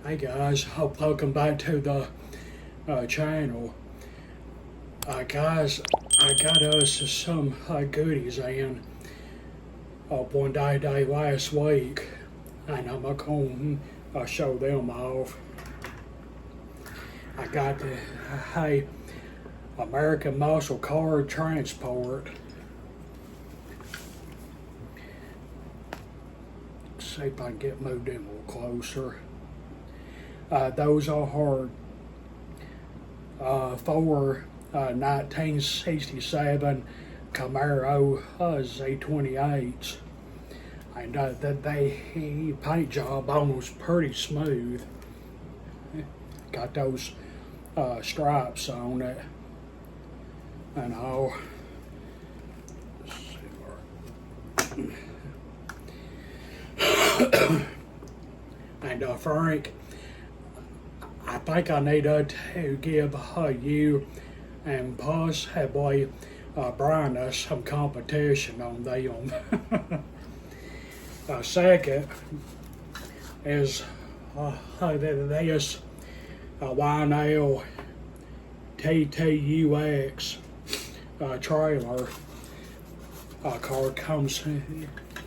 Hey guys, welcome back to the channel. Guys, I got us some goodies in one day last week, and I'm going to show them off. I got the American Muscle Car Transport. See if I can get moved in a little closer. Those are for 1967 Camaro Z28s, and the paint job on was pretty smooth. Got those stripes on it and all. And Frank, I think I need to give you and possibly Brian some competition on them. Second is this Lionel TTUX trailer. Car comes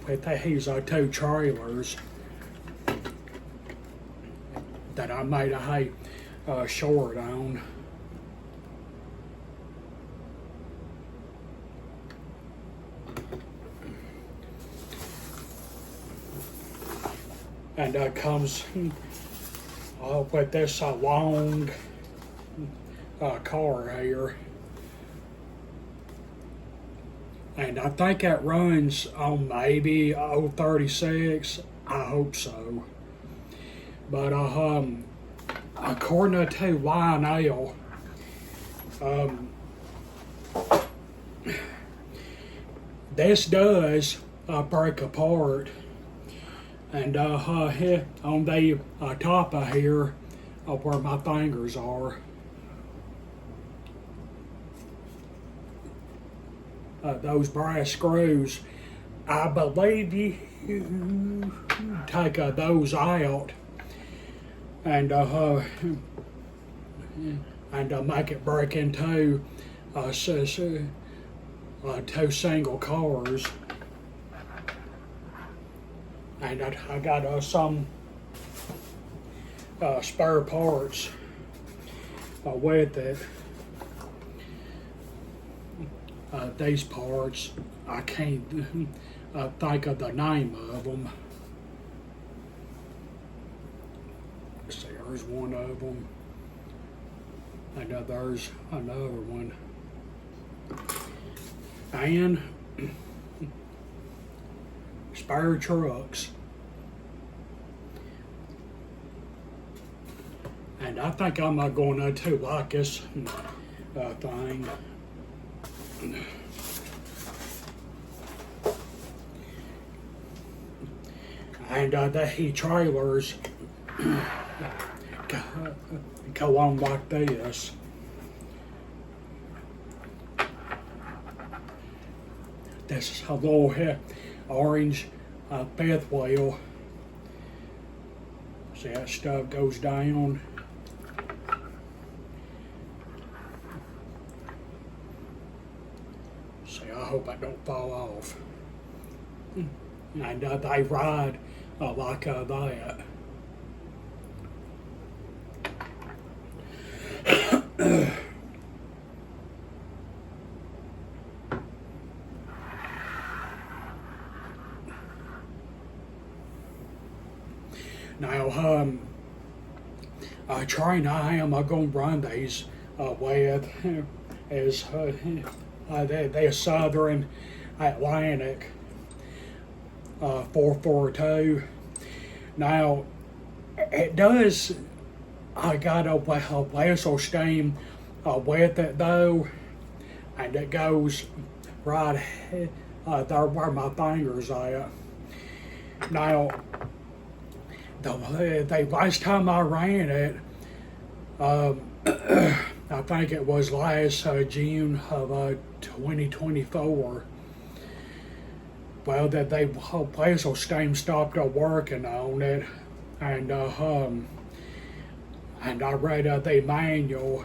with these two trailers that I made a short on. And comes with this long car here. And I think it runs on maybe 036. I hope so. But according to Lionel, this does break apart. And here on the top of here, where my fingers are, those brass screws, I believe you take those out and make it break into two single cars. And I got some spare parts with it. These parts, I can't think of the name of them. See, there's one of them, and there's another one. And spare trucks. And I think I'm not going to like this thing. And the trailers go on like this. This is a little orange fifth wheel. See, that stuff goes down. See, I hope I don't fall off. And they ride like that. Now, train I am going to run these with is the Southern Atlantic 442. Now, it does, I got a whistle steam with it though, and it goes right there where my fingers at. Now, the last time I ran it, I think it was last June of 2024. Well, that whistle steam stopped working on it, and and I read the manual.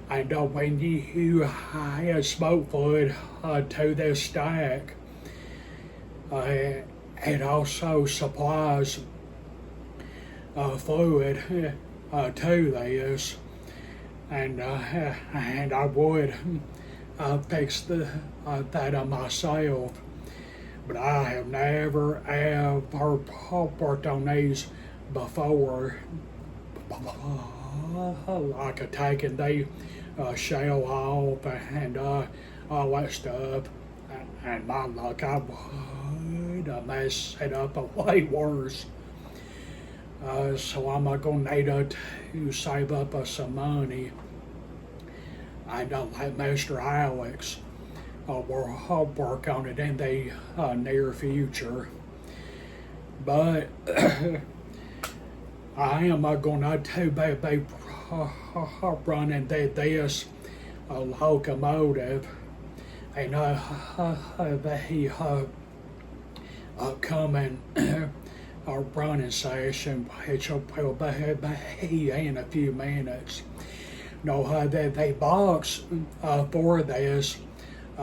And when you add smoke fluid to this stack, it also supplies fluid to this, and I would fix that myself, but I have never ever worked on these before, like taking the shell off and all that stuff, and my luck, I would mess it up way worse. So I'm gonna need to save up some money and let Mr. Alex work on it in the near future. But I am gonna be running this locomotive, and the upcoming running session, which will be in a few minutes. No, the box for this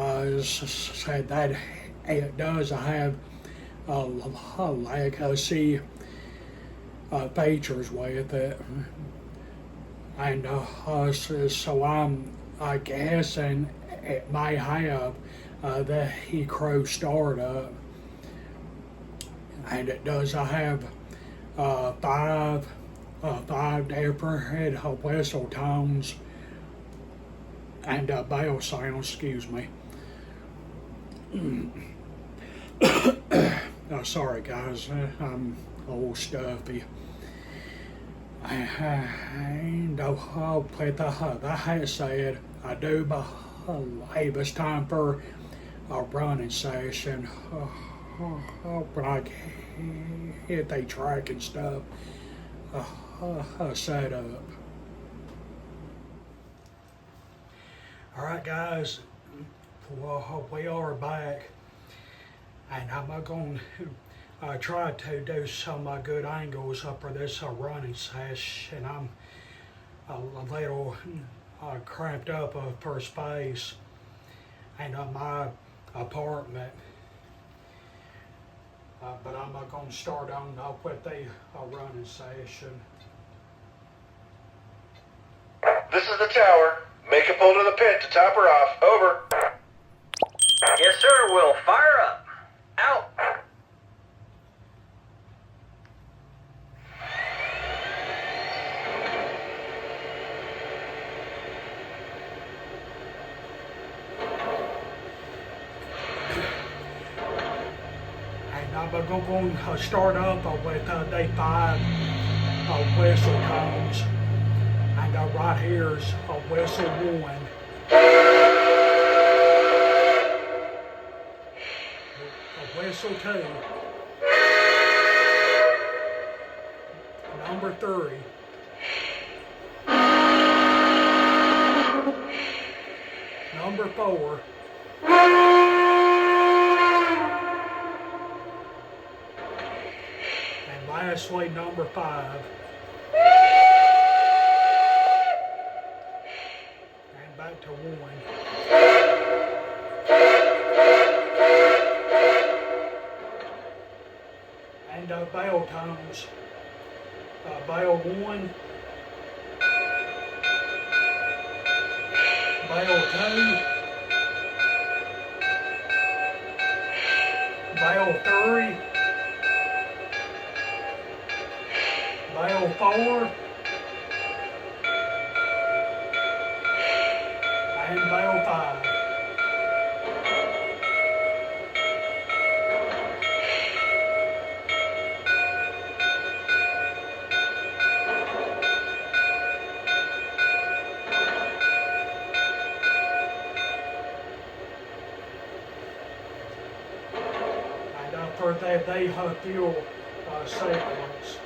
said that it does have legacy features with it, and so I'm guessing it may have the Crow startup, and it does have five different whistle tones and bell sounds. Excuse me. Sorry guys, I'm a little stuffy. And with that said, I do believe it's time for a running session. When I get the track and stuff set up. Alright guys, we are back, and I'm going to try to do some good angles for this running session. I'm a little cramped up for space and my apartment. But I'm going to start on with the running session. This is the tower. Make a pull to the pit to top her off. Over. Yes, sir. We'll fire up. Out. And I'm going to start up with the 5 whistle tones. And right here's whistle 1. Whistle 2. Number 3. Number 4. And lastly, number 5. And back to 1. And bell tones. Bell 1. Bell 2. Bell 3. Bell 4. And bell 5. And for that, they have fuel sequence.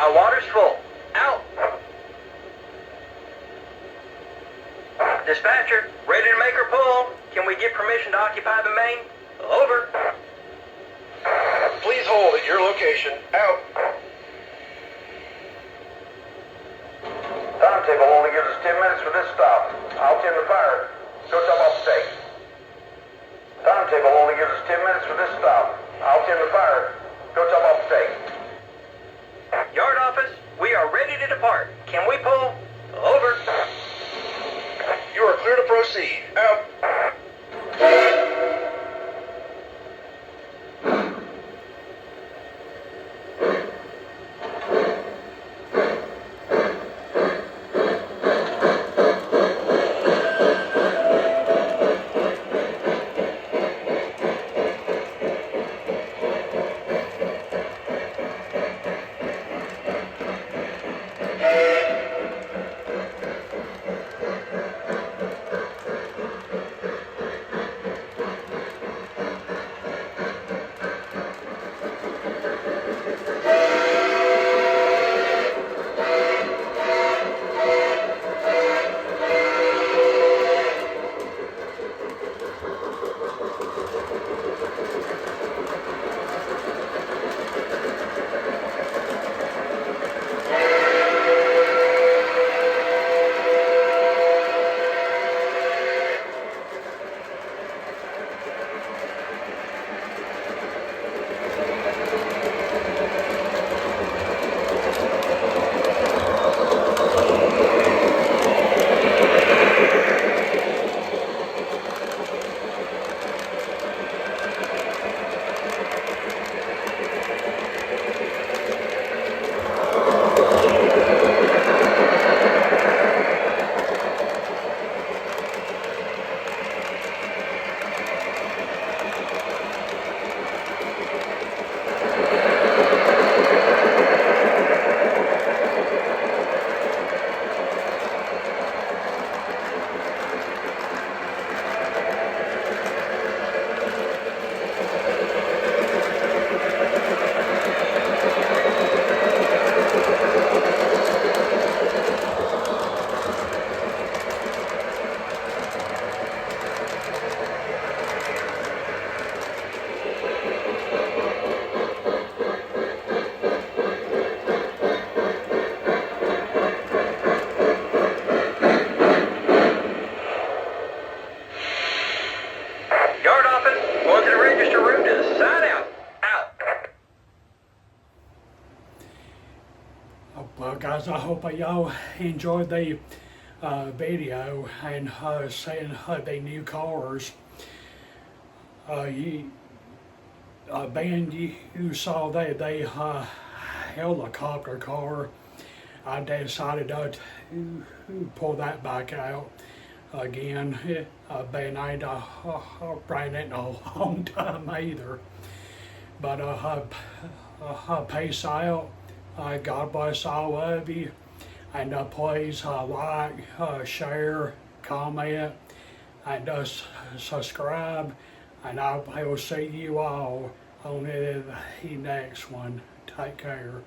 My water's full. Out. Dispatcher, ready to make her pull. Can we get permission to occupy the main? Over. Please hold at your location. Out. Timetable only gives us 10 minutes for this stop. I'll tend the fire. Go top off stake. Timetable only gives us 10 minutes for this stop. I'll tend the fire. Go top off stake. Yard office, we are ready to depart. Can we pull? Over. You are clear to proceed. Out. Well, guys, I hope y'all enjoyed the video and seeing the new cars. Ben, you saw that they helicopter car. I decided to pull that back out again. Ben ain't ran it in a long time either. But peace out. God bless all of you. And please like, share, comment, and subscribe. And I will see you all on the next one. Take care.